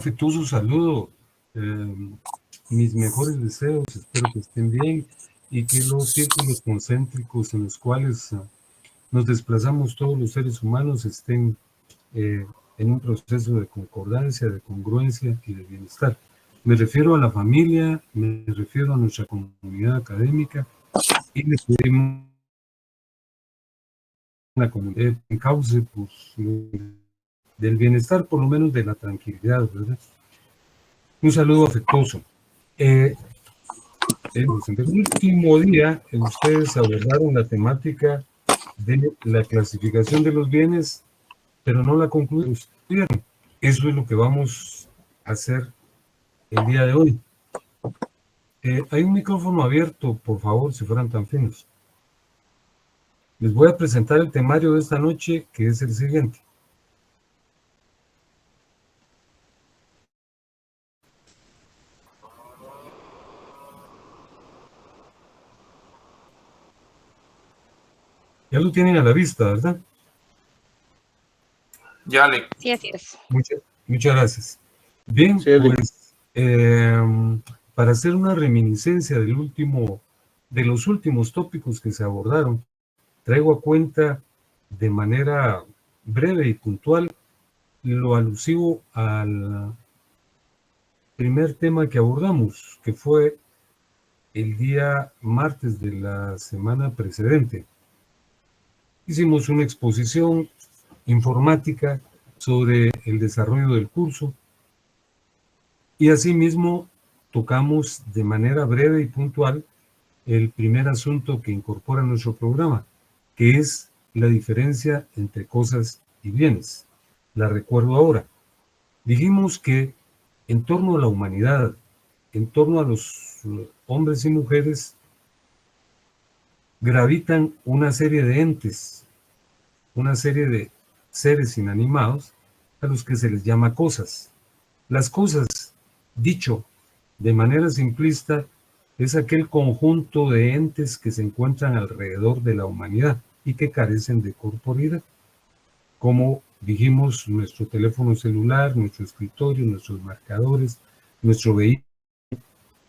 afectuoso saludo, mis mejores deseos, espero que estén bien y que los círculos concéntricos en los cuales nos desplazamos todos los seres humanos estén en un proceso de concordancia, de congruencia y de bienestar. Me refiero a la familia, me refiero a nuestra comunidad académica y le pedimos una comunidad en cauce pues, del bienestar, por lo menos de la tranquilidad, ¿verdad? Un saludo afectuoso. En el último día, ustedes abordaron la temática de la clasificación de los bienes, pero no la concluyeron. Eso es lo que vamos a hacer el día de hoy. Hay un micrófono abierto, por favor, si fueran tan finos. Les voy a presentar el temario de esta noche, que es el siguiente. Ya lo tienen a la vista, ¿verdad? Ya, Ale. Sí, así es. Muchas gracias. Bien, sí, pues para hacer una reminiscencia de los últimos tópicos que se abordaron, traigo a cuenta de manera breve y puntual lo alusivo al primer tema que abordamos, que fue el día martes de la semana precedente. Hicimos una exposición informática sobre el desarrollo del curso y asimismo tocamos de manera breve y puntual el primer asunto que incorpora nuestro programa, que es la diferencia entre cosas y bienes. La recuerdo ahora. Dijimos que en torno a la humanidad, en torno a los hombres y mujeres, gravitan una serie de entes, una serie de seres inanimados a los que se les llama cosas. Las cosas, dicho de manera simplista, es aquel conjunto de entes que se encuentran alrededor de la humanidad y que carecen de corporeidad. Como dijimos, nuestro teléfono celular, nuestro escritorio, nuestros marcadores, nuestro vehículo,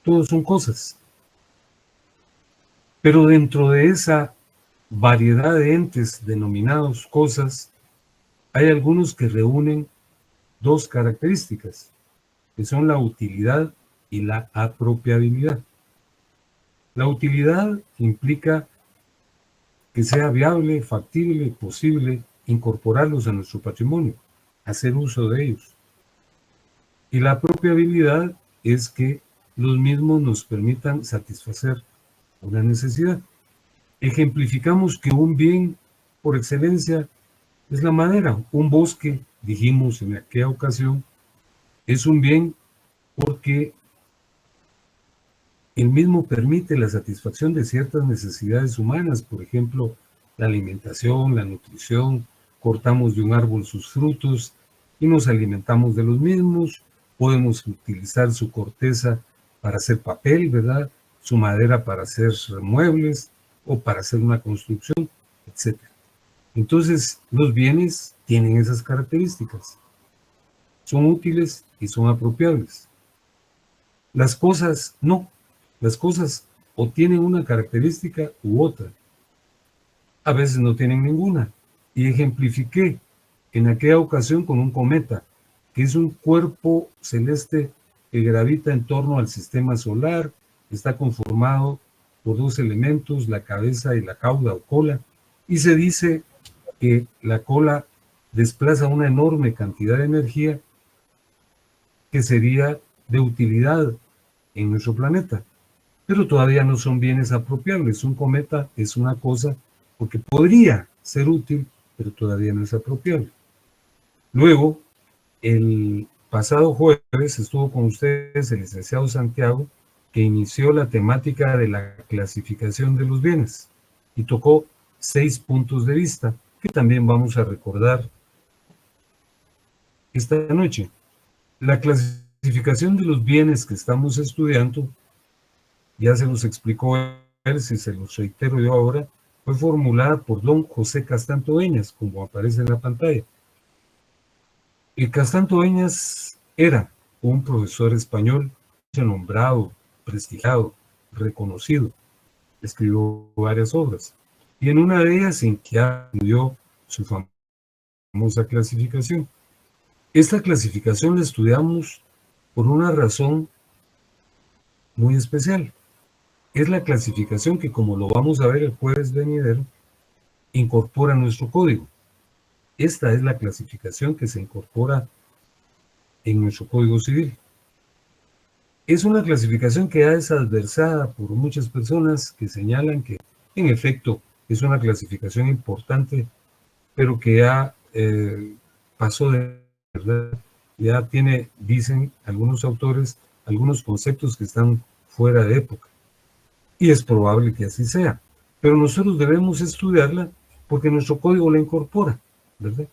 todos son cosas. Pero dentro de esa variedad de entes denominados cosas, hay algunos que reúnen dos características, que son la utilidad y la apropiabilidad. La utilidad implica que sea viable, factible, posible incorporarlos a nuestro patrimonio, hacer uso de ellos. Y la apropiabilidad es que los mismos nos permitan satisfacer una necesidad. Ejemplificamos que un bien por excelencia es la madera. Un bosque, dijimos en aquella ocasión, es un bien porque el mismo permite la satisfacción de ciertas necesidades humanas, por ejemplo, la alimentación, la nutrición, cortamos de un árbol sus frutos y nos alimentamos de los mismos, podemos utilizar su corteza para hacer papel, ¿verdad? Su madera para hacer muebles o para hacer una construcción, etc. Entonces, los bienes tienen esas características. Son útiles y son apropiables. Las cosas no. Las cosas o tienen una característica u otra. A veces no tienen ninguna. Y ejemplifiqué en aquella ocasión con un cometa, que es un cuerpo celeste que gravita en torno al sistema solar, está conformado por dos elementos, la cabeza y la cauda o cola, y se dice que la cola desplaza una enorme cantidad de energía que sería de utilidad en nuestro planeta. Pero todavía no son bienes apropiables. Un cometa es una cosa porque podría ser útil, pero todavía no es apropiable. Luego, el pasado jueves estuvo con ustedes el licenciado Santiago, que inició la temática de la clasificación de los bienes y tocó 6 puntos de vista que también vamos a recordar esta noche. La clasificación de los bienes que estamos estudiando, ya se los explicó él, si se los reitero yo ahora, fue formulada por don José Castanto como aparece en la pantalla. Y Castanto era un profesor español nombrado, prestigiado, reconocido. Escribió varias obras. Y en una de ellas incluyó su famosa clasificación. Esta clasificación la estudiamos por una razón muy especial. Es la clasificación que, como lo vamos a ver el jueves venidero, incorpora nuestro código. Esta es la clasificación que se incorpora en nuestro Código Civil. Es una clasificación que ya es adversada por muchas personas que señalan que, en efecto, es una clasificación importante, pero que ya pasó de verdad, ya tiene, dicen algunos autores, algunos conceptos que están fuera de época. Y es probable que así sea. Pero nosotros debemos estudiarla porque nuestro código la incorpora, ¿verdad?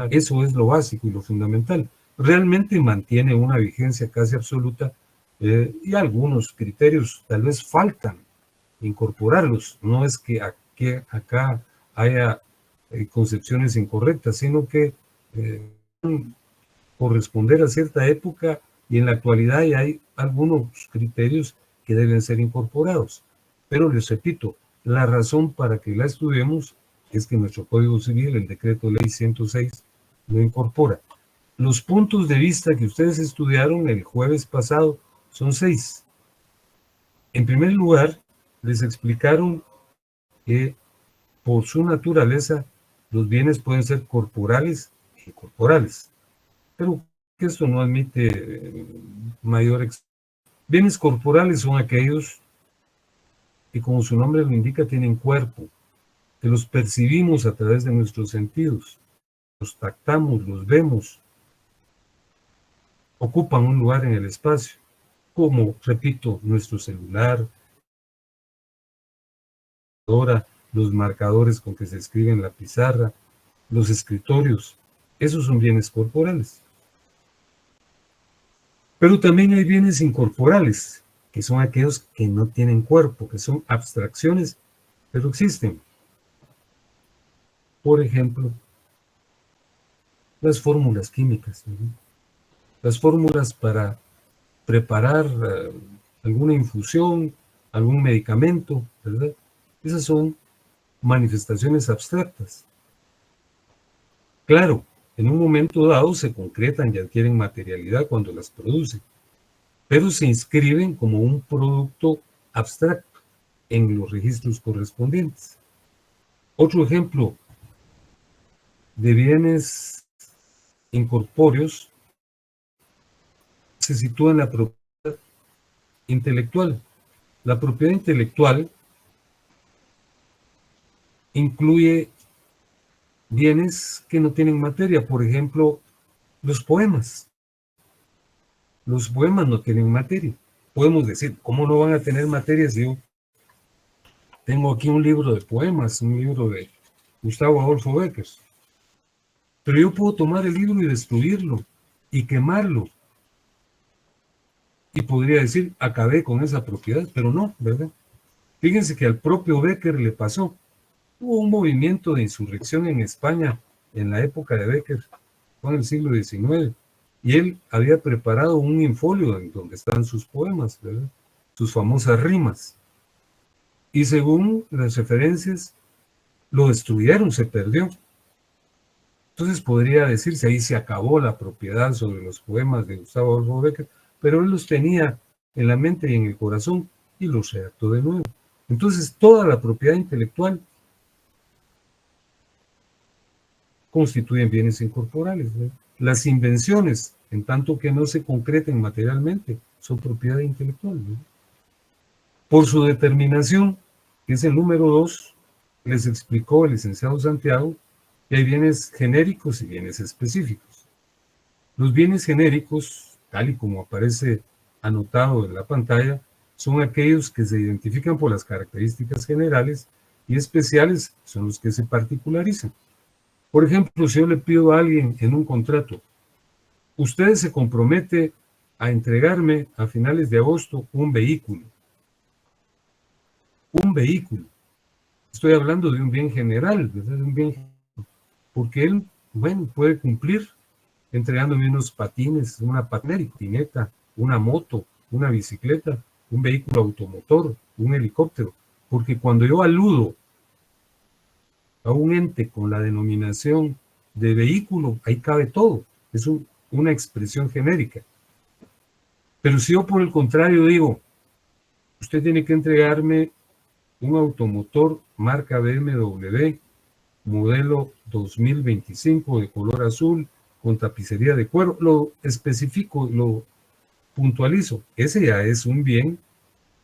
Eso es lo básico y lo fundamental. Realmente mantiene una vigencia casi absoluta y algunos criterios tal vez faltan incorporarlos. No es que acá haya concepciones incorrectas, sino que corresponder a cierta época y en la actualidad ya hay algunos criterios que deben ser incorporados. Pero les repito, la razón para que la estudiemos es que nuestro Código Civil, el Decreto Ley 106, lo incorpora. Los puntos de vista que ustedes estudiaron el jueves pasado son 6. En primer lugar, les explicaron que por su naturaleza los bienes pueden ser corporales e incorporales, pero que esto no admite mayor. Bienes corporales son aquellos que, como su nombre lo indica, tienen cuerpo, que los percibimos a través de nuestros sentidos, los tactamos, los vemos, ocupan un lugar en el espacio, como, repito, nuestro celular, los marcadores con que se escribe en la pizarra, los escritorios, esos son bienes corporales. Pero también hay bienes incorporales, que son aquellos que no tienen cuerpo, que son abstracciones, pero existen. Por ejemplo, las fórmulas químicas, ¿no? Las fórmulas para preparar alguna infusión, algún medicamento, ¿verdad? Esas son manifestaciones abstractas. Claro, en un momento dado se concretan y adquieren materialidad cuando las producen, pero se inscriben como un producto abstracto en los registros correspondientes. Otro ejemplo de bienes incorpóreos se sitúa en la propiedad intelectual. La propiedad intelectual incluye bienes que no tienen materia, por ejemplo, los poemas. Los poemas no tienen materia. Podemos decir, ¿cómo no van a tener materia si yo tengo aquí un libro de poemas, un libro de Gustavo Adolfo Bécquer? Pero yo puedo tomar el libro y destruirlo y quemarlo. Y podría decir, acabé con esa propiedad, pero no, ¿verdad? Fíjense que al propio Bécquer le pasó. Hubo un movimiento de insurrección en España en la época de Bécquer, fue en el siglo XIX, y él había preparado un infolio en donde están sus poemas, ¿verdad? Sus famosas rimas. Y según las referencias, lo destruyeron, se perdió. Entonces podría decirse, ahí se acabó la propiedad sobre los poemas de Gustavo Adolfo Bécquer, pero él los tenía en la mente y en el corazón y los redactó de nuevo. Entonces toda la propiedad intelectual constituyen bienes incorporales, ¿verdad? Las invenciones, en tanto que no se concreten materialmente, son propiedad intelectual, ¿verdad? Por su determinación, que es el número 2, les explicó el licenciado Santiago que hay bienes genéricos y bienes específicos. Los bienes genéricos, tal y como aparece anotado en la pantalla, son aquellos que se identifican por las características generales y especiales son los que se particularizan. Por ejemplo, si yo le pido a alguien en un contrato, usted se compromete a entregarme a finales de agosto un vehículo. Un vehículo. Estoy hablando de un bien general, ¿verdad? De un bien, porque él, bueno, puede cumplir entregándome unos patines, una patineta, una moto, una bicicleta, un vehículo automotor, un helicóptero, porque cuando yo aludo a un ente con la denominación de vehículo, ahí cabe todo, es una expresión genérica. Pero si yo por el contrario digo, usted tiene que entregarme un automotor marca BMW, modelo 2025 de color azul, con tapicería de cuero, lo especifico, lo puntualizo. Ese ya es un bien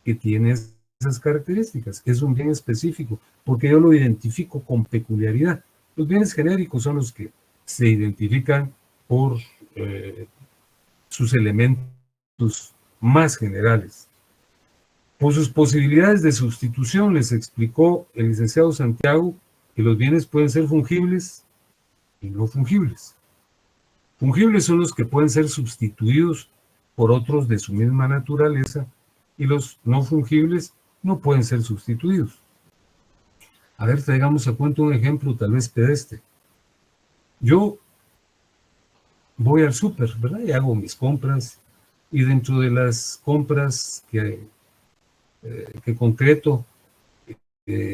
que tiene esas características, es un bien específico, porque yo lo identifico con peculiaridad. Los bienes genéricos son los que se identifican por sus elementos más generales. Por sus posibilidades de sustitución, les explicó el licenciado Santiago que los bienes pueden ser fungibles y no fungibles. Fungibles son los que pueden ser sustituidos por otros de su misma naturaleza y los no fungibles no pueden ser sustituidos. A ver, traigamos a cuenta un ejemplo tal vez pedestre. Yo voy al súper, ¿verdad? Y hago mis compras y dentro de las compras que concreto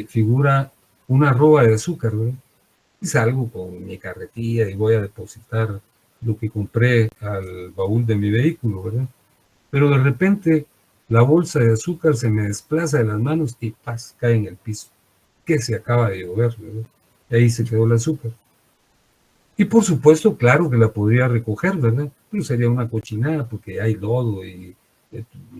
figura una arroba de azúcar, ¿verdad? Y salgo con mi carretilla y voy a depositar lo que compré al baúl de mi vehículo, ¿verdad? Pero de repente la bolsa de azúcar se me desplaza de las manos y ¡paz! Cae en el piso, que se acaba de llover, ¿verdad? Y ahí se quedó el azúcar. Y por supuesto, claro que la podría recoger, ¿verdad? Pero sería una cochinada porque hay lodo y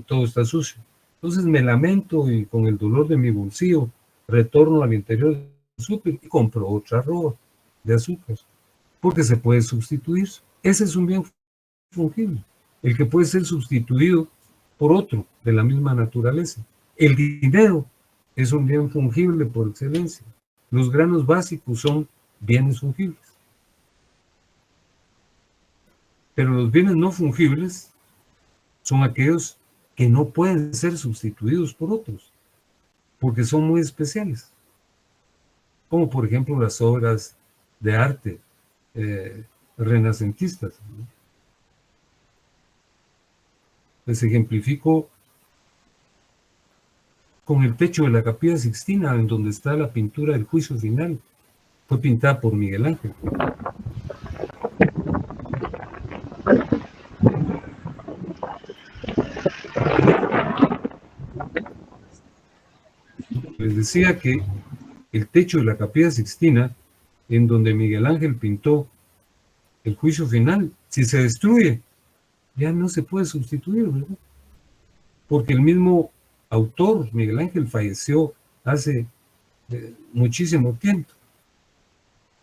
todo está sucio. Entonces me lamento y con el dolor de mi bolsillo retorno al interior del súper y compro otra arroba de azúcar, porque se puede sustituir. Ese es un bien fungible, el que puede ser sustituido por otro de la misma naturaleza. El dinero es un bien fungible por excelencia. Los granos básicos son bienes fungibles. Pero los bienes no fungibles son aquellos que no pueden ser sustituidos por otros, porque son muy especiales. Como por ejemplo las obras de arte renacentistas. Les ejemplifico con el techo de la Capilla Sixtina, en donde está la pintura del Juicio Final. Fue pintada por Miguel Ángel. Les decía que el techo de la Capilla Sixtina, en donde Miguel Ángel pintó el Juicio Final, si se destruye, ya no se puede sustituir, ¿verdad? Porque el mismo autor, Miguel Ángel, falleció hace muchísimo tiempo.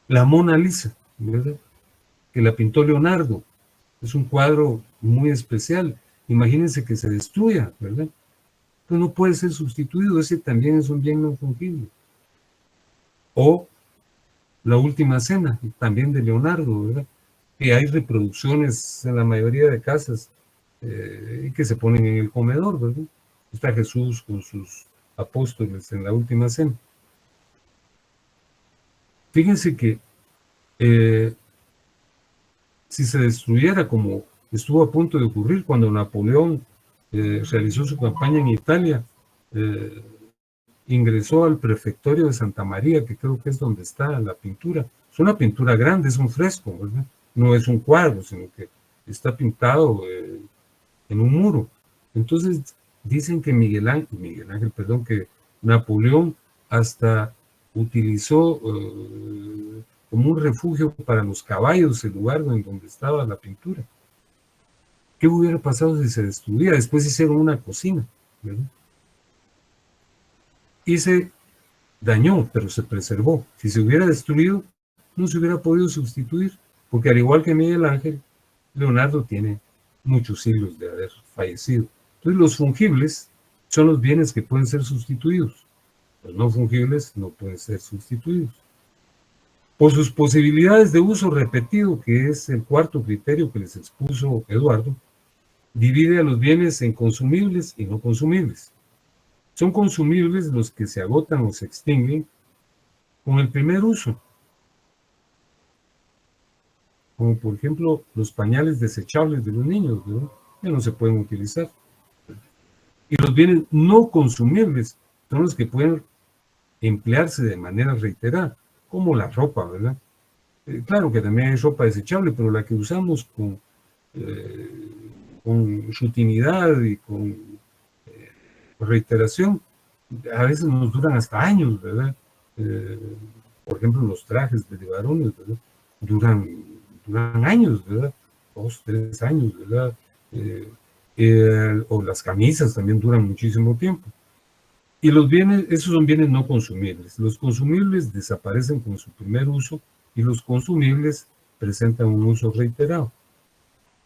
La Mona Lisa, ¿verdad? Que la pintó Leonardo, es un cuadro muy especial. Imagínense que se destruya, ¿verdad? Pues no puede ser sustituido, ese también es un bien no fungible. O La Última Cena, también de Leonardo, ¿verdad? Que hay reproducciones en la mayoría de casas que se ponen en el comedor, ¿verdad? Está Jesús con sus apóstoles en la Última Cena. Fíjense que si se destruyera, como estuvo a punto de ocurrir cuando Napoleón realizó su campaña en Italia, ingresó al prefectorio de Santa María, que creo que es donde está la pintura. Es una pintura grande, es un fresco, ¿verdad? No es un cuadro, sino que está pintado en un muro. Entonces dicen que que Napoleón hasta utilizó como un refugio para los caballos el lugar en donde estaba la pintura. ¿Qué hubiera pasado si se destruía? Después hicieron una cocina, ¿verdad? Y se dañó, pero se preservó. Si se hubiera destruido, no se hubiera podido sustituir, porque al igual que Miguel Ángel, Leonardo tiene muchos siglos de haber fallecido. Entonces los fungibles son los bienes que pueden ser sustituidos. Los no fungibles no pueden ser sustituidos. Por sus posibilidades de uso repetido, que es el cuarto criterio que les expuso Eduardo, divide a los bienes en consumibles y no consumibles. Son consumibles los que se agotan o se extinguen con el primer uso. como por ejemplo los pañales desechables de los niños, ¿verdad? Ya no se pueden utilizar. Y los bienes no consumibles son los que pueden emplearse de manera reiterada, como la ropa, ¿verdad? Claro que también hay ropa desechable, pero la que usamos con rutinidad y con reiteración, a veces nos duran hasta años, ¿verdad? Por ejemplo, los trajes de varones, ¿verdad? Duran años, ¿verdad? 2, 3 años, ¿verdad? O las camisas también duran muchísimo tiempo. Y los bienes, esos son bienes no consumibles. Los consumibles desaparecen con su primer uso y los consumibles presentan un uso reiterado.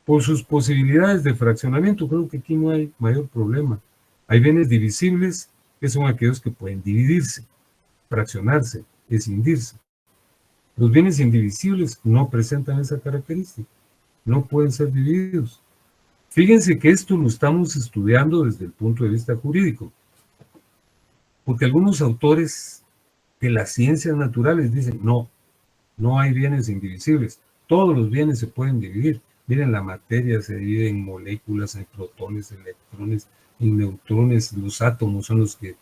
Por sus posibilidades de fraccionamiento, creo que aquí no hay mayor problema. Hay bienes divisibles, que son aquellos que pueden dividirse, fraccionarse, escindirse. Los bienes indivisibles no presentan esa característica, no pueden ser divididos. Fíjense que esto lo estamos estudiando desde el punto de vista jurídico, porque algunos autores de las ciencias naturales dicen, no hay bienes indivisibles, todos los bienes se pueden dividir. Miren, la materia se divide en moléculas, en protones, electrones, en neutrones. Los átomos son los que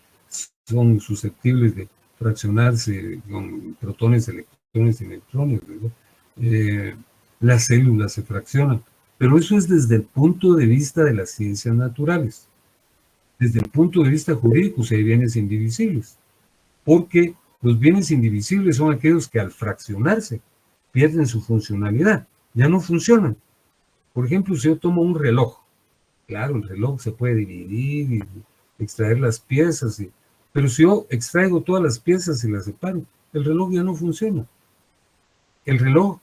son susceptibles de fraccionarse con protones, electrones y neutrones, ¿verdad? Las células se fraccionan, pero eso es desde el punto de vista de las ciencias naturales. Desde el punto de vista jurídico, hay bienes indivisibles, porque los bienes indivisibles son aquellos que al fraccionarse pierden su funcionalidad, ya no funcionan. Por ejemplo, si yo tomo un reloj, claro, el reloj se puede dividir y extraer las piezas, pero si yo extraigo todas las piezas y las separo, el reloj ya no funciona. El reloj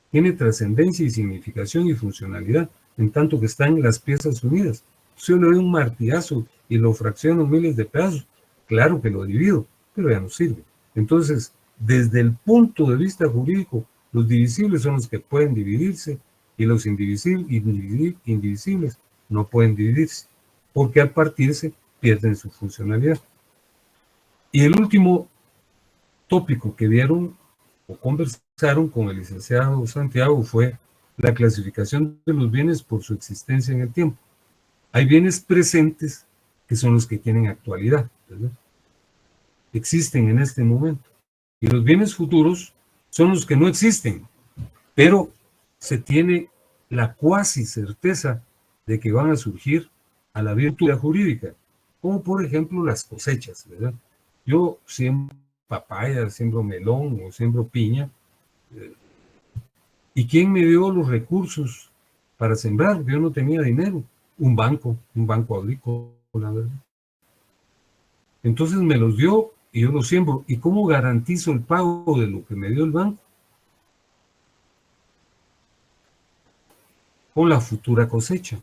tiene trascendencia y significación y funcionalidad, en tanto que están las piezas unidas. Si yo le doy un martillazo y lo fracciono en miles de pedazos, claro que lo divido, pero ya no sirve. Entonces, desde el punto de vista jurídico, los divisibles son los que pueden dividirse y los indivisibles no pueden dividirse, porque al partirse pierden su funcionalidad. Y el último tópico que vieron o conversaron con el licenciado Santiago fue la clasificación de los bienes por su existencia en el tiempo. Hay bienes presentes que son los que tienen actualidad, ¿verdad? Existen en este momento. Y los bienes futuros son los que no existen, pero se tiene la cuasi certeza de que van a surgir a la virtud jurídica, como por ejemplo las cosechas, ¿verdad? Yo siembro papaya, siembro melón o siembro piña, ¿y quién me dio los recursos para sembrar? Yo no tenía dinero, un banco agrícola, ¿verdad? Entonces me los dio y yo los siembro. ¿Y cómo garantizo el pago de lo que me dio el banco? Con la futura cosecha.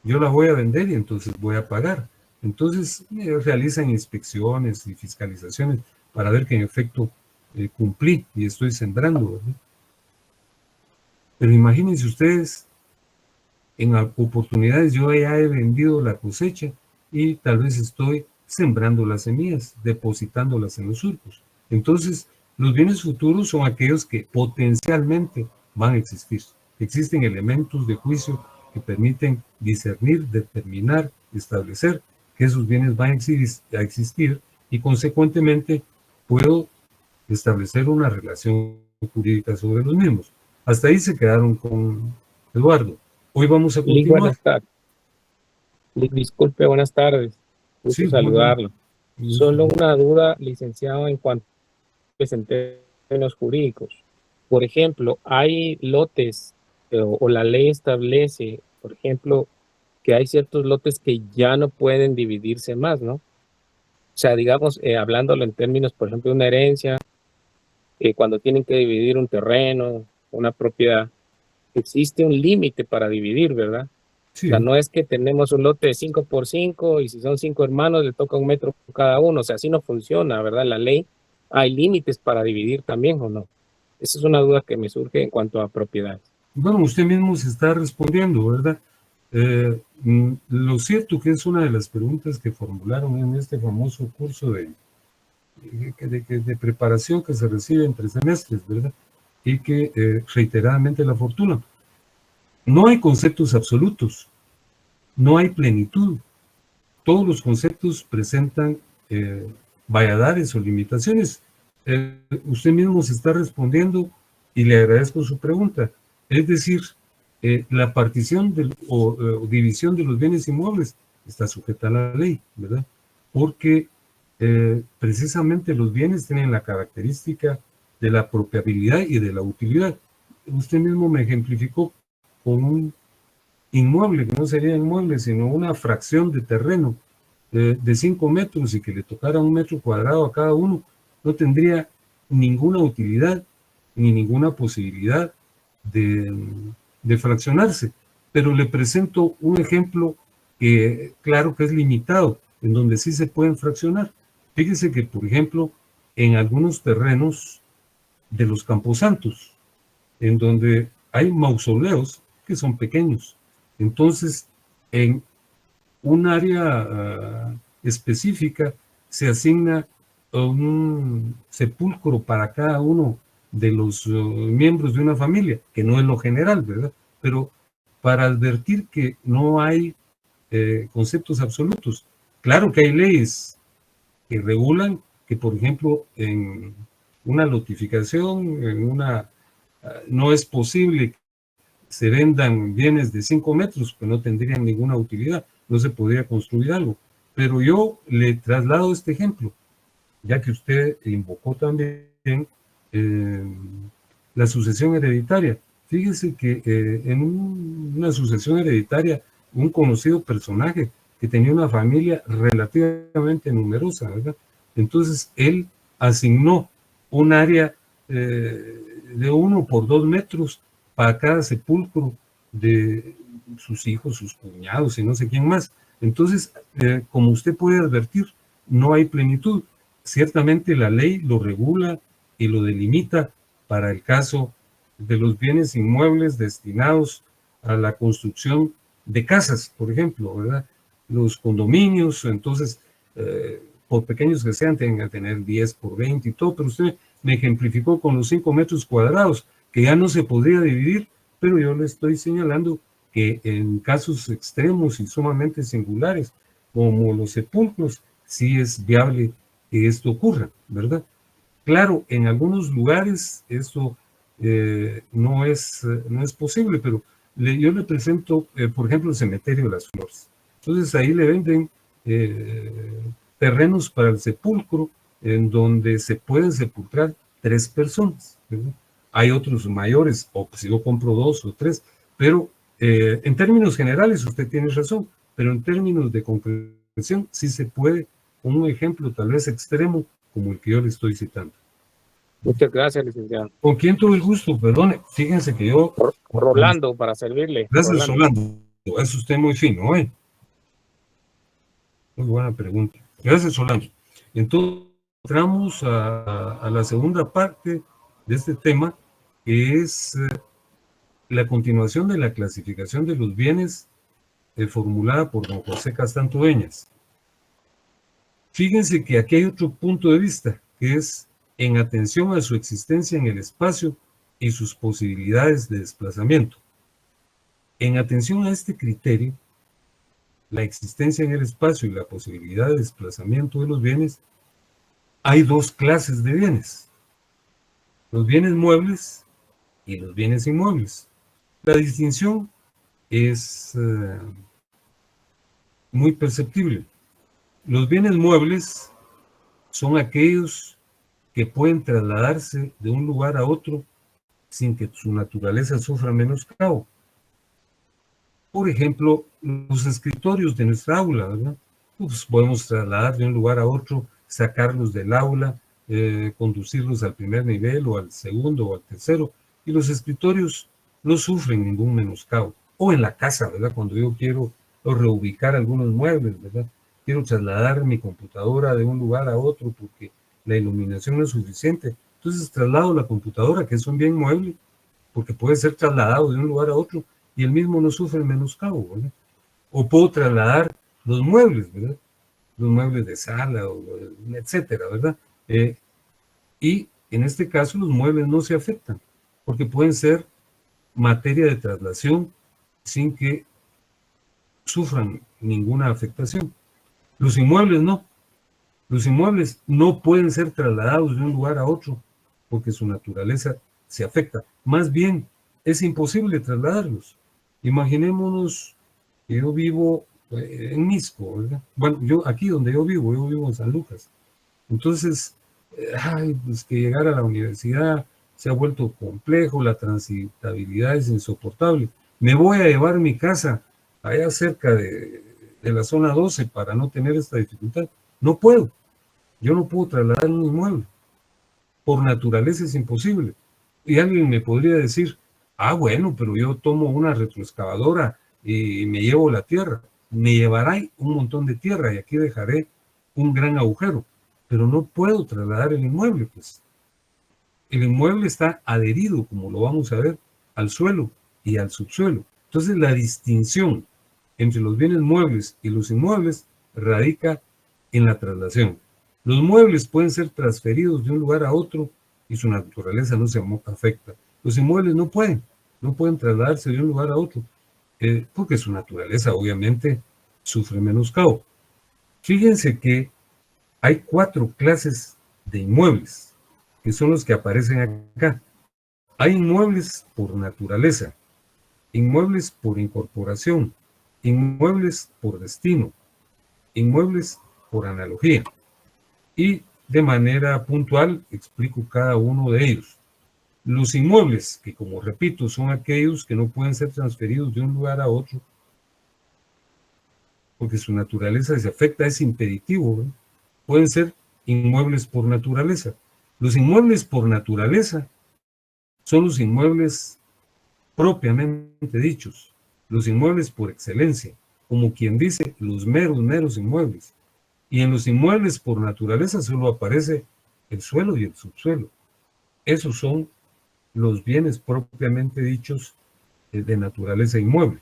Yo la voy a vender y entonces voy a pagar. Entonces realizan inspecciones y fiscalizaciones para ver que en efecto cumplí y estoy sembrando, ¿verdad? Pero imagínense ustedes, en oportunidades yo ya he vendido la cosecha y tal vez estoy sembrando las semillas, depositándolas en los surcos. Entonces, los bienes futuros son aquellos que potencialmente van a existir. Existen elementos de juicio que permiten discernir, determinar, establecer que esos bienes van a existir y consecuentemente puedo establecer una relación jurídica sobre los mismos. Hasta ahí se quedaron con Eduardo. Hoy vamos a continuar. Buenas tardes. Disculpe, buenas tardes. Gusto saludarlo. Solo una duda, licenciado, en cuanto a en términos jurídicos. Por ejemplo, hay lotes o la ley establece, por ejemplo, que hay ciertos lotes que ya no pueden dividirse más, ¿no? O sea, digamos, hablándolo en términos, por ejemplo, de una herencia, cuando tienen que dividir un terreno, una propiedad, existe un límite para dividir, ¿verdad? Sí. O sea, no es que tenemos un lote de 5 por 5 y si son 5 hermanos le toca 1 metro cada uno. O sea, así no funciona, ¿verdad? La ley, hay límites para dividir también, ¿o no? Esa es una duda que me surge en cuanto a propiedades. Bueno, usted mismo se está respondiendo, ¿verdad? Lo cierto que es una de las preguntas que formularon en este famoso curso de preparación que se recibe entre semestres, ¿verdad? y que reiteradamente la fortuna. No hay conceptos absolutos, no hay plenitud. Todos los conceptos presentan valladares o limitaciones. Usted mismo se está respondiendo y le agradezco su pregunta. Es decir, la partición o división de los bienes inmuebles está sujeta a la ley, ¿verdad? Porque precisamente los bienes tienen la característica de la apropiabilidad y de la utilidad. Usted mismo me ejemplificó con un inmueble, que no sería inmueble, sino una fracción de terreno de 5 metros y que le tocara 1 metro cuadrado a cada uno, no tendría ninguna utilidad ni ninguna posibilidad de fraccionarse. Pero le presento un ejemplo que claro que es limitado, en donde sí se pueden fraccionar. Fíjese que, por ejemplo, en algunos terrenos de los camposantos, en donde hay mausoleos que son pequeños. Entonces, en un área específica se asigna un sepulcro para cada uno de los miembros de una familia, que no es lo general, ¿verdad? Pero para advertir que no hay conceptos absolutos. Claro que hay leyes que regulan que, por ejemplo, en una lotificación, no es posible se vendan bienes de 5 metros que no tendrían ninguna utilidad, no se podría construir algo. Pero yo le traslado este ejemplo, ya que usted invocó también la sucesión hereditaria. Fíjese que en una sucesión hereditaria, un conocido personaje que tenía una familia relativamente numerosa, ¿verdad? Entonces él asignó un área de 1 por 2 metros para cada sepulcro de sus hijos, sus cuñados y no sé quién más. Entonces, como usted puede advertir, no hay plenitud. Ciertamente la ley lo regula y lo delimita para el caso de los bienes inmuebles destinados a la construcción de casas, por ejemplo, ¿verdad? Los condominios, entonces, por pequeños que sean, tengan que tener 10 por 20 y todo, pero usted me ejemplificó con los 5 metros cuadrados, que ya no se podría dividir, pero yo le estoy señalando que en casos extremos y sumamente singulares, como los sepulcros, sí es viable que esto ocurra, ¿verdad? Claro, en algunos lugares esto no es posible, pero yo le presento, por ejemplo, el cementerio de las Flores. Entonces ahí le venden terrenos para el sepulcro en donde se pueden sepultar 3 personas, ¿verdad? Hay otros mayores, o si yo compro 2 o 3, pero en términos generales usted tiene razón, pero en términos de comprensión sí se puede, con un ejemplo tal vez extremo como el que yo le estoy citando. Muchas gracias, licenciado. ¿Con quién tuve el gusto? Perdone, fíjense que yo... Rolando, para servirle. Gracias, Rolando. Es usted muy fino, ¿eh? Muy buena pregunta. Gracias, Rolando. Entonces, entramos a la segunda parte de este tema, que es la continuación de la clasificación de los bienes formulada por don José Castanto Dueñas. Fíjense que aquí hay otro punto de vista, que es en atención a su existencia en el espacio y sus posibilidades de desplazamiento. En atención a este criterio, la existencia en el espacio y la posibilidad de desplazamiento de los bienes, hay 2 clases de bienes: los bienes muebles y los bienes inmuebles. La distinción es muy perceptible. Los bienes muebles son aquellos que pueden trasladarse de un lugar a otro sin que su naturaleza sufra menoscabo. Por ejemplo, los escritorios de nuestra aula, ¿verdad? Pues podemos trasladar de un lugar a otro, sacarlos del aula, conducirlos al primer nivel o al segundo o al tercero, y los escritorios no sufren ningún menoscabo. O en la casa, ¿verdad? Cuando yo quiero reubicar algunos muebles, ¿verdad? Quiero trasladar mi computadora de un lugar a otro porque la iluminación no es suficiente. Entonces traslado la computadora, que es un bien mueble, porque puede ser trasladado de un lugar a otro y el mismo no sufre menoscabo, ¿verdad? O puedo trasladar los muebles, ¿verdad? Los muebles de sala, etcétera, ¿verdad? Y en este caso los muebles no se afectan. porque pueden ser materia de traslación sin que sufran ninguna afectación. Los inmuebles no. Los inmuebles no pueden ser trasladados de un lugar a otro porque su naturaleza se afecta. Más bien, es imposible trasladarlos. Imaginémonos que yo vivo en Misco, ¿verdad? Bueno, yo aquí donde yo vivo en San Lucas. Entonces, pues que llegar a la universidad se ha vuelto complejo, la transitabilidad es insoportable. Me voy a llevar mi casa allá cerca de la zona 12 para no tener esta dificultad. No puedo. Yo no puedo trasladar un inmueble. Por naturaleza es imposible. Y alguien me podría decir, bueno, pero yo tomo una retroexcavadora y me llevo la tierra. Me llevará un montón de tierra y aquí dejaré un gran agujero. Pero no puedo trasladar el inmueble, pues. El inmueble está adherido, como lo vamos a ver, al suelo y al subsuelo. Entonces, la distinción entre los bienes muebles y los inmuebles radica en la traslación. Los muebles pueden ser transferidos de un lugar a otro y su naturaleza no se afecta. Los inmuebles no pueden trasladarse de un lugar a otro, porque su naturaleza obviamente sufre menoscabo. Fíjense que hay 4 clases de inmuebles, que son los que aparecen acá. Hay inmuebles por naturaleza, inmuebles por incorporación, inmuebles por destino, inmuebles por analogía. Y de manera puntual explico cada uno de ellos. Los inmuebles, que como repito, son aquellos que no pueden ser transferidos de un lugar a otro, porque su naturaleza se afecta, es impeditivo, ¿verdad? Pueden ser inmuebles por naturaleza. Los inmuebles por naturaleza son los inmuebles propiamente dichos, los inmuebles por excelencia, como quien dice, los meros inmuebles. Y en los inmuebles por naturaleza solo aparece el suelo y el subsuelo. Esos son los bienes propiamente dichos de naturaleza inmueble.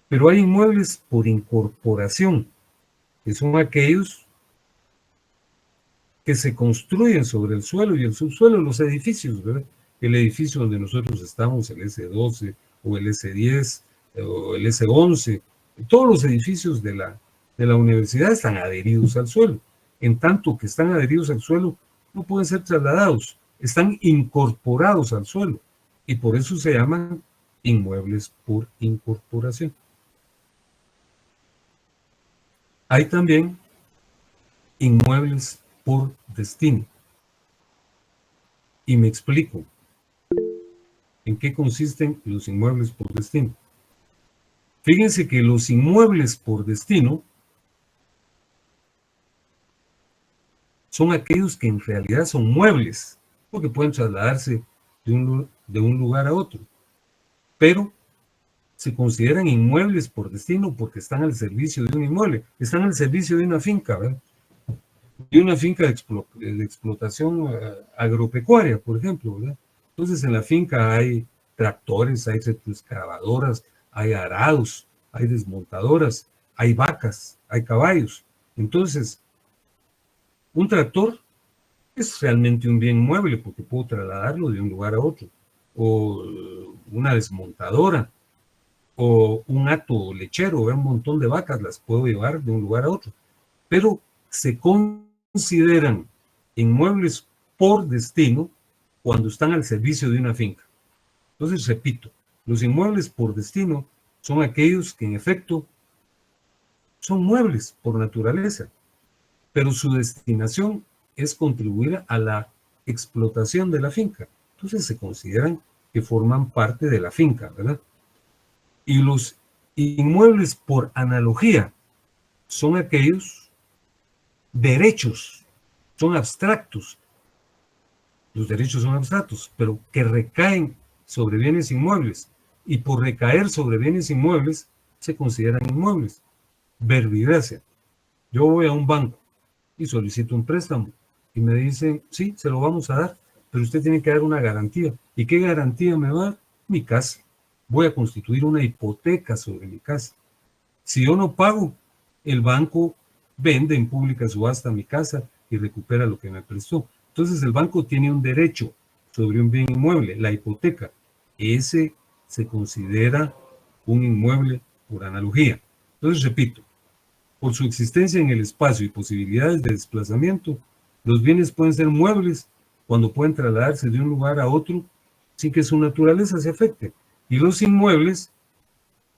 Pero hay inmuebles por incorporación, que son aquellos que se construyen sobre el suelo y el subsuelo, los edificios, ¿verdad? El edificio donde nosotros estamos, el S12 o el S10 o el S11, todos los edificios de la universidad están adheridos al suelo. En tanto que están adheridos al suelo, no pueden ser trasladados, están incorporados al suelo y por eso se llaman inmuebles por incorporación. Hay también inmuebles por destino. Y me explico en qué consisten los inmuebles por destino. Fíjense que los inmuebles por destino son aquellos que en realidad son muebles, porque pueden trasladarse de un lugar a otro, pero se consideran inmuebles por destino porque están al servicio de un inmueble, están al servicio de una finca, ¿verdad? De una finca de explotación agropecuaria, por ejemplo, ¿verdad? Entonces en la finca hay tractores, hay retroexcavadoras, hay arados, hay desmontadoras, hay vacas, hay caballos. Entonces, un tractor es realmente un bien mueble porque puedo trasladarlo de un lugar a otro. O una desmontadora, o un hato lechero, un montón de vacas las puedo llevar de un lugar a otro. Pero se consideran inmuebles por destino cuando están al servicio de una finca. Entonces, repito, los inmuebles por destino son aquellos que en efecto son muebles por naturaleza, pero su destinación es contribuir a la explotación de la finca. Entonces se consideran que forman parte de la finca, ¿verdad? Y los inmuebles por analogía son aquellos derechos, son abstractos. Los derechos son abstractos, pero que recaen sobre bienes inmuebles. Y por recaer sobre bienes inmuebles se consideran inmuebles. Verbigracia. Yo voy a un banco y solicito un préstamo y me dicen, sí, se lo vamos a dar, pero usted tiene que dar una garantía. ¿Y qué garantía me va a dar? Mi casa. Voy a constituir una hipoteca sobre mi casa. Si yo no pago, el banco vende en pública subasta mi casa y recupera lo que me prestó. Entonces el banco tiene un derecho sobre un bien inmueble, la hipoteca. Ese se considera un inmueble por analogía. Entonces, repito, por su existencia en el espacio y posibilidades de desplazamiento, los bienes pueden ser muebles cuando pueden trasladarse de un lugar a otro sin que su naturaleza se afecte. Y los inmuebles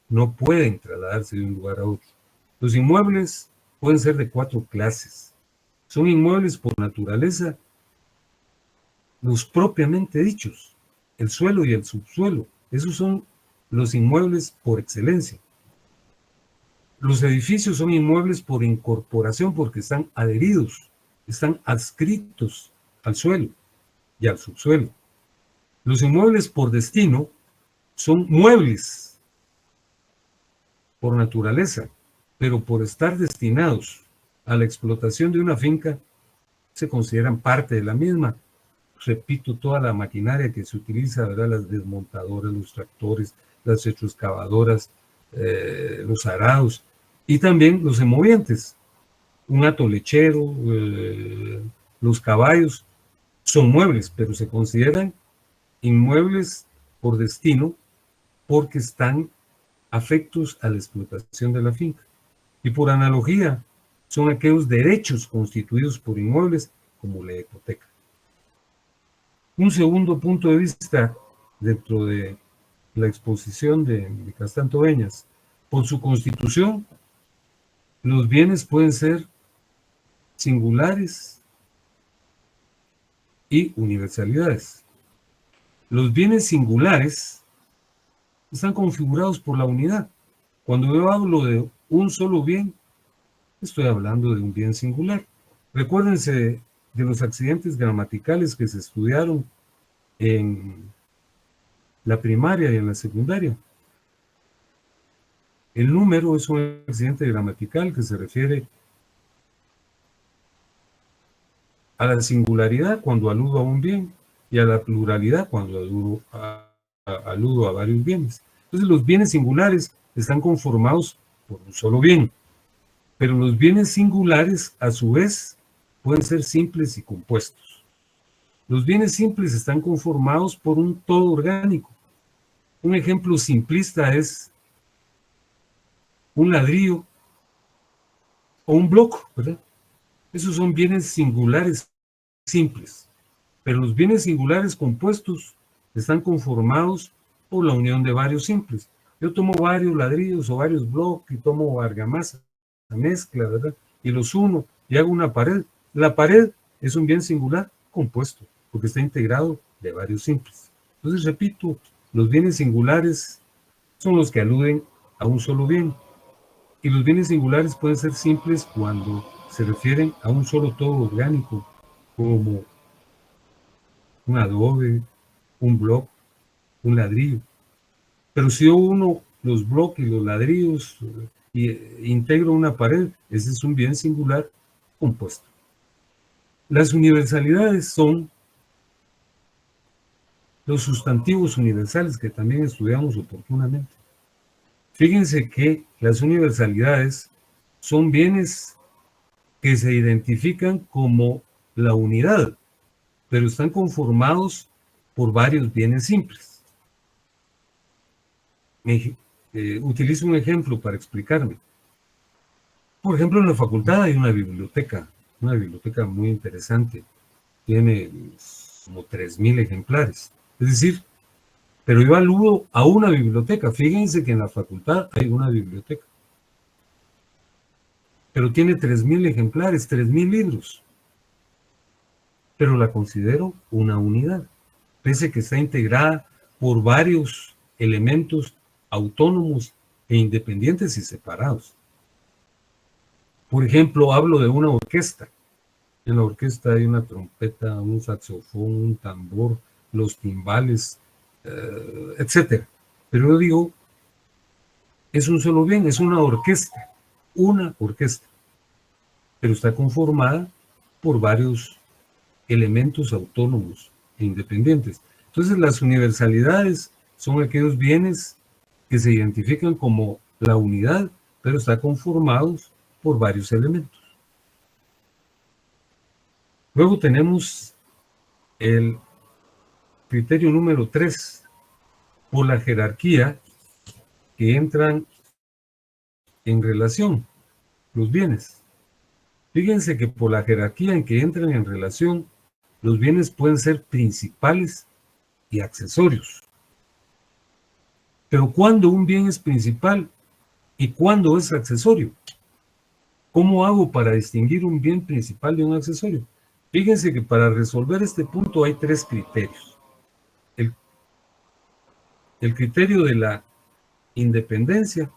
no pueden trasladarse de un lugar a otro. Los inmuebles pueden ser de 4 clases. Son inmuebles por naturaleza, los propiamente dichos, el suelo y el subsuelo. Esos son los inmuebles por excelencia. Los edificios son inmuebles por incorporación porque están adheridos, están adscritos al suelo y al subsuelo. Los inmuebles por destino son muebles por naturaleza, pero por estar destinados a la explotación de una finca, se consideran parte de la misma. Repito, toda la maquinaria que se utiliza, ¿verdad? Las desmontadoras, los tractores, las retroexcavadoras, los arados, y también los semovientes, un hato lechero, los caballos, son muebles, pero se consideran inmuebles por destino porque están afectos a la explotación de la finca. Y por analogía, son aquellos derechos constituidos por inmuebles como la hipoteca. Un segundo punto de vista dentro de la exposición de Castán Tobeñas, por su constitución, los bienes pueden ser singulares y universalidades. Los bienes singulares están configurados por la unidad. Cuando yo hablo de un solo bien, estoy hablando de un bien singular. Recuérdense de los accidentes gramaticales que se estudiaron en la primaria y en la secundaria. El número es un accidente gramatical que se refiere a la singularidad cuando aludo a un bien y a la pluralidad cuando aludo a varios bienes. Entonces los bienes singulares están conformados por un solo bien, pero los bienes singulares a su vez pueden ser simples y compuestos. Los bienes simples están conformados por un todo orgánico. Un ejemplo simplista es un ladrillo o un bloque, ¿verdad? Esos son bienes singulares simples, pero los bienes singulares compuestos están conformados por la unión de varios simples. Yo tomo varios ladrillos o varios bloques y tomo argamasa, la mezcla, ¿verdad? Y los uno y hago una pared. La pared es un bien singular compuesto, porque está integrado de varios simples. Entonces, repito, los bienes singulares son los que aluden a un solo bien. Y los bienes singulares pueden ser simples cuando se refieren a un solo todo orgánico, como un adobe, un bloque, un ladrillo. Pero si yo uno los bloques y los ladrillos y integro una pared, ese es un bien singular compuesto. Las universalidades son los sustantivos universales que también estudiamos oportunamente. Fíjense que las universalidades son bienes que se identifican como la unidad, pero están conformados por varios bienes simples. Utilizo un ejemplo para explicarme. Por ejemplo, en la facultad hay una biblioteca muy interesante. Tiene como 3.000 ejemplares. Es decir, pero yo aludo a una biblioteca. Fíjense que en la facultad hay una biblioteca. Pero tiene 3.000 ejemplares, 3.000 libros. Pero la considero una unidad, pese que está integrada por varios elementos autónomos e independientes y separados. Por ejemplo, hablo de una orquesta. En la orquesta hay una trompeta, un saxofón, un tambor, los timbales, etc. Pero yo digo, es un solo bien, es una orquesta, pero está conformada por varios elementos autónomos e independientes. Entonces, las universalidades son aquellos bienes que se identifican como la unidad, pero están conformados por varios elementos. Luego tenemos el criterio número 3, por la jerarquía que entran en relación los bienes. Fíjense que por la jerarquía en que entran en relación, los bienes pueden ser principales y accesorios. Pero ¿cuándo un bien es principal y cuándo es accesorio? ¿Cómo hago para distinguir un bien principal de un accesorio? Fíjense que para resolver este punto hay 3 criterios. El criterio de la independencia,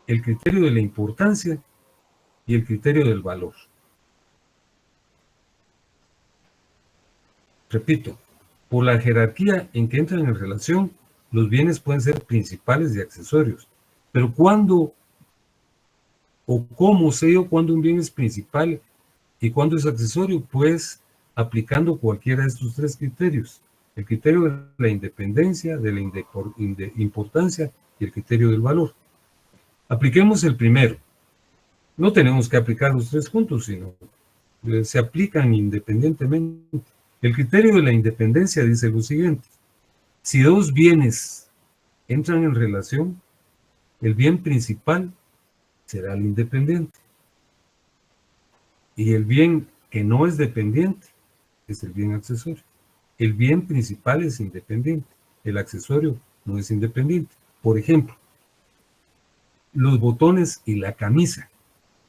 el criterio de la importancia y el criterio del valor. Repito, por la jerarquía en que entran en relación, los bienes pueden ser principales y accesorios. Pero ¿cuándo o cómo sé yo cuándo un bien es principal y cuándo es accesorio? Pues aplicando cualquiera de estos 3 criterios. El criterio de la independencia, de la importancia y el criterio del valor. Apliquemos el primero. No tenemos que aplicar los 3 juntos, sino se aplican independientemente. El criterio de la independencia dice lo siguiente: si 2 bienes entran en relación, el bien principal será el independiente. Y el bien que no es dependiente es el bien accesorio. El bien principal es independiente, el accesorio no es independiente. Por ejemplo, los botones y la camisa.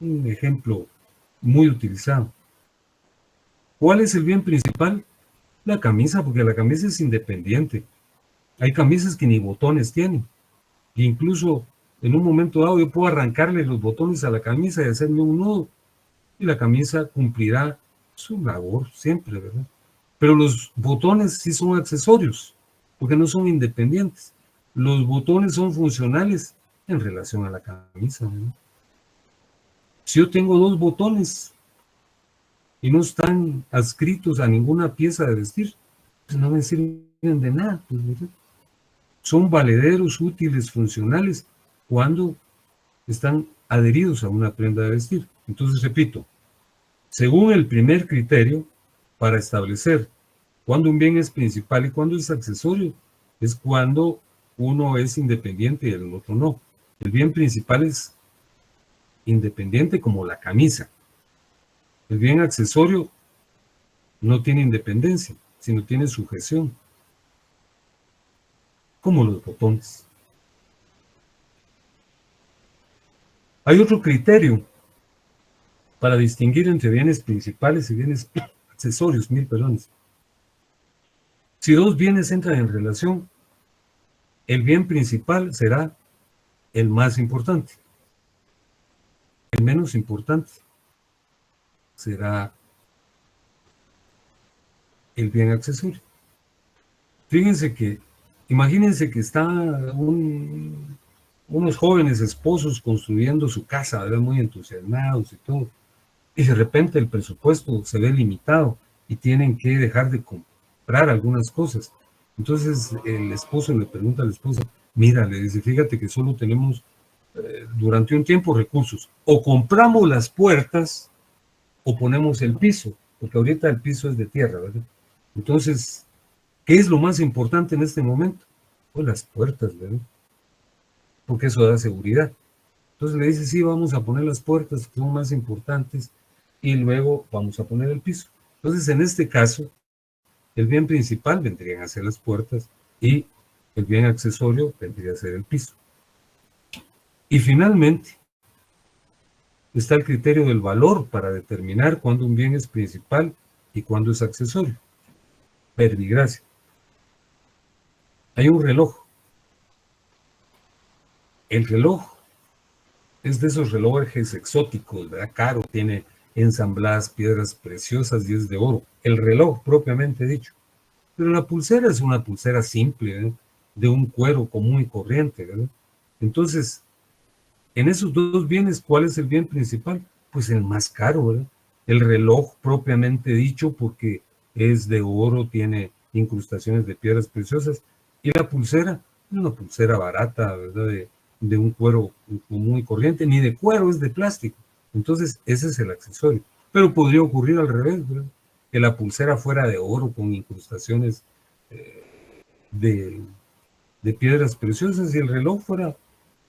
Un ejemplo muy utilizado. ¿Cuál es el bien principal? La camisa, porque la camisa es independiente. Hay camisas que ni botones tienen. E incluso en un momento dado yo puedo arrancarle los botones a la camisa y hacerme un nudo. Y la camisa cumplirá su labor siempre, ¿verdad? Pero los botones sí son accesorios, porque no son independientes. Los botones son funcionales en relación a la camisa, ¿verdad? Si yo tengo 2 botones y no están adscritos a ninguna pieza de vestir, pues no me sirven de nada. Pues, ¿verdad? Son valederos, útiles, funcionales, cuando están adheridos a una prenda de vestir. Entonces, repito, según el primer criterio, para establecer cuándo un bien es principal y cuándo es accesorio, es cuando uno es independiente y el otro no. El bien principal es independiente como la camisa. El bien accesorio no tiene independencia, sino tiene sujeción, como los botones. Hay otro criterio para distinguir entre bienes principales y bienes accesorios, Si 2 bienes entran en relación, el bien principal será el más importante. El menos importante será el bien accesorio. Imagínense que están unos jóvenes esposos construyendo su casa, ¿verdad? Muy entusiasmados y todo. Y de repente el presupuesto se ve limitado y tienen que dejar de comprar algunas cosas. Entonces el esposo le pregunta a la esposa, mira, le dice, fíjate que solo tenemos durante un tiempo recursos. O compramos las puertas o ponemos el piso, porque ahorita el piso es de tierra, ¿verdad? Entonces, ¿qué es lo más importante en este momento? Pues las puertas, ¿verdad? Porque eso da seguridad. Entonces le dice, sí, vamos a poner las puertas que son más importantes y luego vamos a poner el piso. Entonces, en este caso, el bien principal vendrían a ser las puertas y el bien accesorio vendría a ser el piso. Y finalmente, está el criterio del valor para determinar cuándo un bien es principal y cuándo es accesorio. Verbigracia. Hay un reloj. El reloj es de esos relojes exóticos, ¿verdad? Caro, tiene ensambladas piedras preciosas y es de oro. El reloj, propiamente dicho. Pero la pulsera es una pulsera simple, ¿verdad? De un cuero común y corriente, ¿verdad? Entonces, en esos 2 bienes, ¿cuál es el bien principal? Pues el más caro, ¿verdad? El reloj, propiamente dicho, porque es de oro, tiene incrustaciones de piedras preciosas. Y la pulsera, una pulsera barata, ¿verdad? De un cuero común y corriente, ni de cuero, es de plástico. Entonces, ese es el accesorio. Pero podría ocurrir al revés, ¿verdad? que la pulsera fuera de oro con incrustaciones de piedras preciosas y el reloj fuera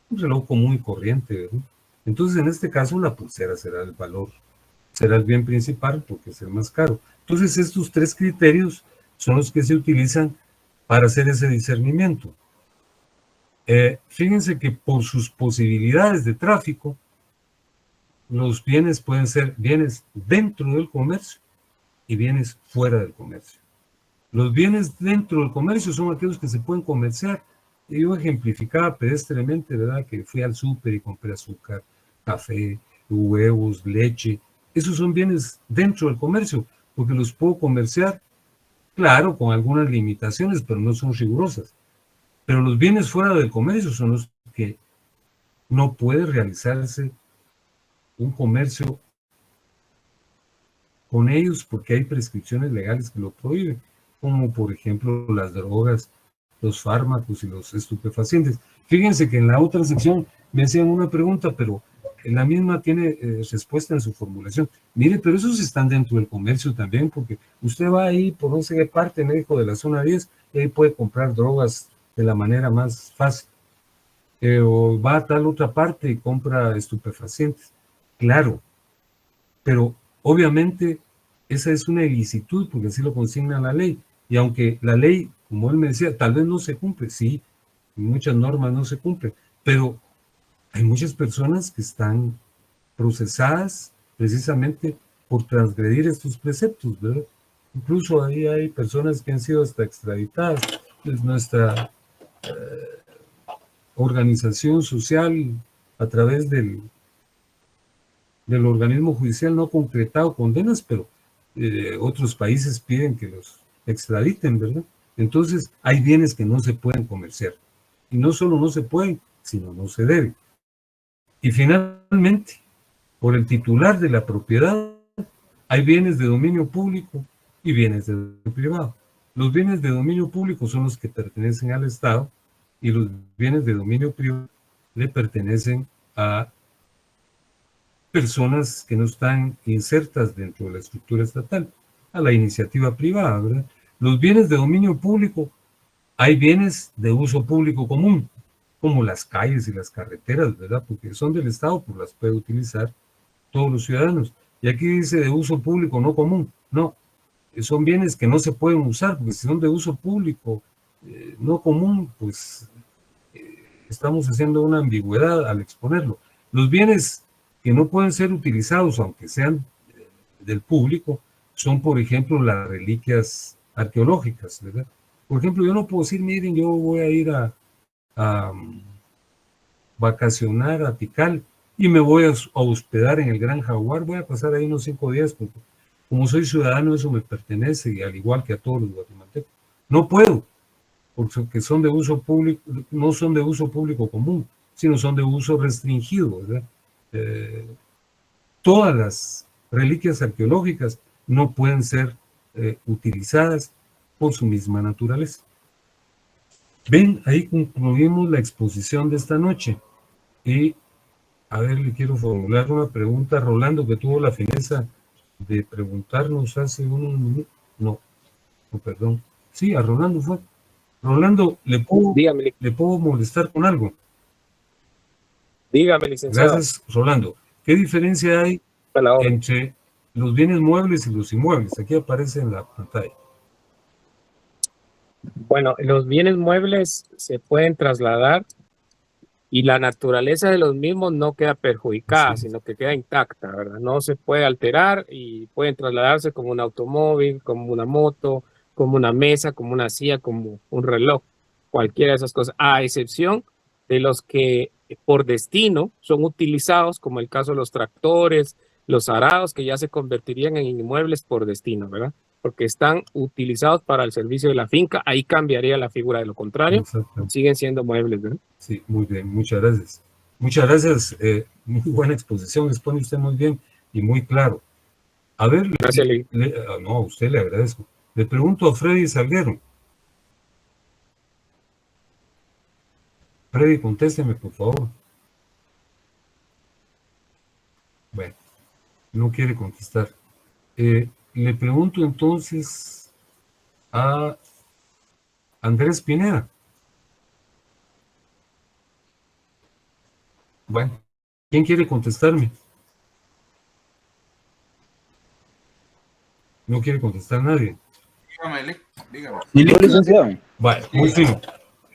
un reloj común y corriente, ¿verdad? Entonces, en este caso, la pulsera será el valor, será el bien principal porque es el más caro. Entonces, estos tres criterios son los que se utilizan para hacer ese discernimiento. Fíjense que por sus posibilidades de tráfico, los bienes pueden ser bienes dentro del comercio y bienes fuera del comercio. Los bienes dentro del comercio son aquellos que se pueden comerciar. Y yo ejemplificaba pedestremente, ¿verdad? Que fui al súper y compré azúcar, café, huevos, leche. Esos son bienes dentro del comercio, porque los puedo comerciar, claro, con algunas limitaciones, pero no son rigurosas. Pero los bienes fuera del comercio son los que no puede realizarse un comercio con ellos porque hay prescripciones legales que lo prohíben, como por ejemplo las drogas, los fármacos y los estupefacientes. Fíjense que en la otra sección me hacían una pregunta, pero la misma tiene respuesta en su formulación. Mire, pero esos están dentro del comercio también, porque usted va ahí por no sé qué parte, médico de la zona 10, y ahí puede comprar drogas de la manera más fácil. O va a tal otra parte y compra estupefacientes. Claro, pero obviamente esa es una ilicitud, porque así lo consigna la ley. Y aunque la ley, como él me decía, tal vez no se cumple, sí, muchas normas no se cumplen, pero hay muchas personas que están procesadas precisamente por transgredir estos preceptos, ¿verdad? Incluso ahí hay personas que han sido hasta extraditadas. Pues nuestra organización social, a través del organismo judicial, no ha concretado condenas, pero otros países piden que los extraditen, ¿verdad? Entonces, hay bienes que no se pueden comerciar. Y no solo no se pueden, sino no se deben. Y finalmente, por el titular de la propiedad, hay bienes de dominio público y bienes de dominio privado. Los bienes de dominio público son los que pertenecen al Estado y los bienes de dominio privado le pertenecen a personas que no están insertas dentro de la estructura estatal, a la iniciativa privada, ¿verdad? Los bienes de dominio público, hay bienes de uso público común, como las calles y las carreteras, ¿verdad? Porque son del Estado, pues las puede utilizar todos los ciudadanos. Y aquí dice de uso público no común. No, son bienes que no se pueden usar, porque si son de uso público no común, pues estamos haciendo una ambigüedad al exponerlo. Los bienes que no pueden ser utilizados, aunque sean del público, son, por ejemplo, las reliquias arqueológicas, ¿verdad? Por ejemplo, yo no puedo decir, miren, yo voy a ir a vacacionar a Tikal y me voy a hospedar en el Gran Jaguar, voy a pasar ahí unos 5 días, porque como soy ciudadano, eso me pertenece, y al igual que a todos los guatemaltecos. No puedo, porque son de uso público, no son de uso público común, sino son de uso restringido, ¿verdad? Todas las reliquias arqueológicas no pueden ser utilizadas por su misma naturaleza. Ven, ahí concluimos la exposición de esta noche. Y, a ver, le quiero formular una pregunta a Rolando, que tuvo la fineza de preguntarnos hace unos minutos. No, perdón. Sí, a Rolando fue. Rolando, Dígame, ¿le puedo molestar con algo? dígame, licenciado. Gracias, Rolando. ¿Qué diferencia hay entre los bienes muebles y los inmuebles? Aquí aparece en la pantalla. Bueno, los bienes muebles se pueden trasladar y la naturaleza de los mismos no queda perjudicada, sino que queda intacta, ¿verdad? No se puede alterar y pueden trasladarse como un automóvil, como una moto, como una mesa, como una silla, como un reloj, cualquiera de esas cosas, a excepción de los que por destino son utilizados, como el caso de los tractores, los arados, que ya se convertirían en inmuebles por destino, ¿verdad? Porque están utilizados para el servicio de la finca, ahí cambiaría la figura, de lo contrario, siguen siendo muebles, ¿verdad? Sí, muy bien, muchas gracias. Muchas gracias, muy buena exposición, expone usted muy bien y muy claro. A ver, gracias, no, a usted le agradezco. Le pregunto a Freddy Salguero. Freddy, contésteme, por favor. Bueno, no quiere contestar. le pregunto entonces a Andrés Pineda. Bueno, ¿quién quiere contestarme? No quiere contestar nadie. Dígame. Yo, licenciado. Vale, muy fino.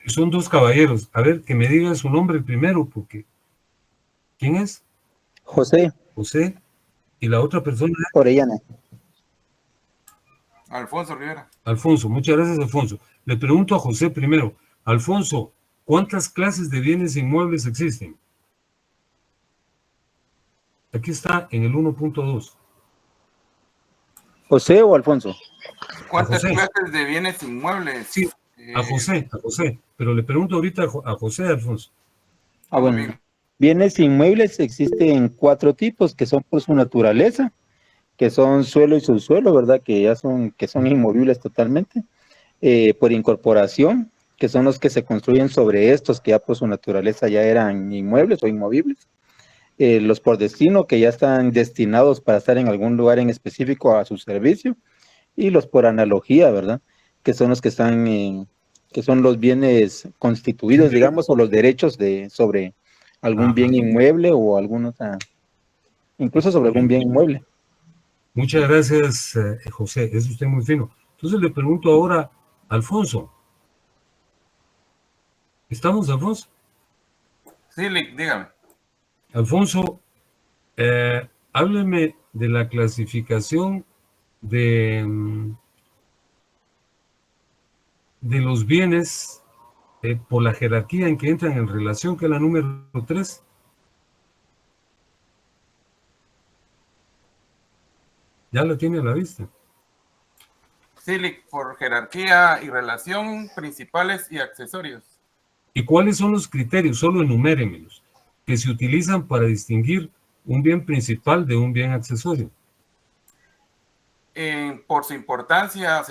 Son dos caballeros. A ver, que me diga su nombre primero, porque... ¿Quién es? José José. ¿Y la otra persona? Orellana. Alfonso Rivera. Alfonso. Muchas gracias, Alfonso. Le pregunto a José primero. Alfonso, ¿cuántas clases de bienes inmuebles existen? Aquí está en el 1.2. ¿José o Alfonso? ¿Cuántas José. clases de bienes inmuebles? Sí, a José. Pero le pregunto ahorita a José, Alfonso. Bueno. Bienes inmuebles existen 4 tipos que son por su naturaleza, que son suelo y subsuelo, ¿verdad? Que son inmovibles totalmente. Por incorporación, que son los que se construyen sobre estos que ya por su naturaleza ya eran inmuebles o inmovibles. Los por destino, que ya están destinados para estar en algún lugar en específico a su servicio. Y los por analogía, ¿verdad? Que son los que están que son los bienes constituidos, digamos, o los derechos sobre algún bien inmueble o alguna otra, incluso sobre algún bien inmueble. Muchas gracias, José. Es usted muy fino. Entonces le pregunto ahora a Alfonso. ¿Estamos, Alfonso? Sí, dígame. Alfonso, hábleme de la clasificación de los bienes por la jerarquía en que entran en relación, que es la número 3. Ya la tiene a la vista. Sí, por jerarquía y relación, principales y accesorios. ¿Y cuáles son los criterios? Solo enuméremelos, que se utilizan para distinguir un bien principal de un bien accesorio. Por su importancia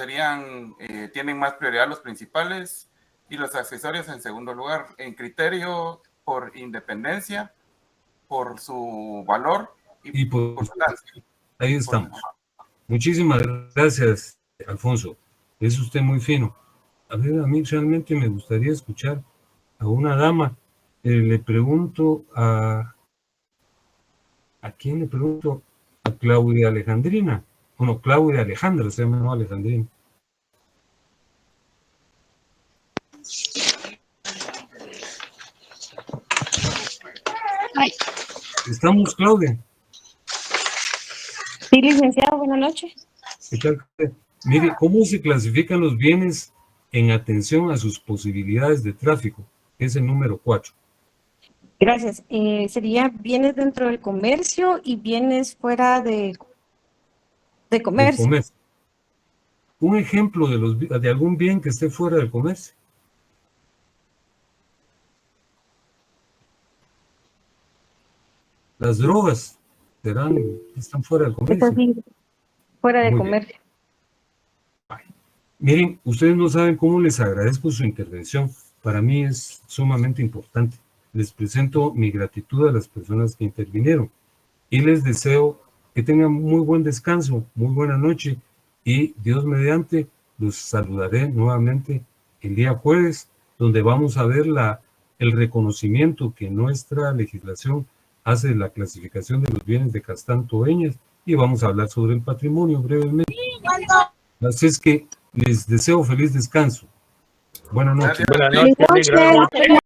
tienen más prioridad los principales y los accesorios en segundo lugar. En criterio, por independencia, por su valor y por su alcance. Ahí estamos. Muchísimas gracias, Alfonso. Es usted muy fino. A ver, a mí realmente me gustaría escuchar a una dama. Le pregunto ¿a quién le pregunto? A Claudia Alejandrina. Bueno, Claudia Alejandra, se llama, no Alejandrina. Ay. ¿Estamos, Claudia? Sí, licenciado, buenas noches. ¿Qué tal? Mire, ¿cómo se clasifican los bienes en atención a sus posibilidades de tráfico? Es el número 4. Gracias. Sería bienes dentro del comercio y bienes fuera de comercio. Un ejemplo de algún bien que esté fuera del comercio. Las drogas están fuera del comercio. Fuera de comercio. Miren, ustedes no saben cómo les agradezco su intervención. Para mí es sumamente importante. Les presento mi gratitud a las personas que intervinieron y les deseo que tengan muy buen descanso, muy buena noche y Dios mediante los saludaré nuevamente el día jueves, donde vamos a ver el reconocimiento que nuestra legislación hace de la clasificación de los bienes de Castán-Toeñas y vamos a hablar sobre el patrimonio brevemente. Así es que les deseo feliz descanso. Buenas noches. Buenas noches.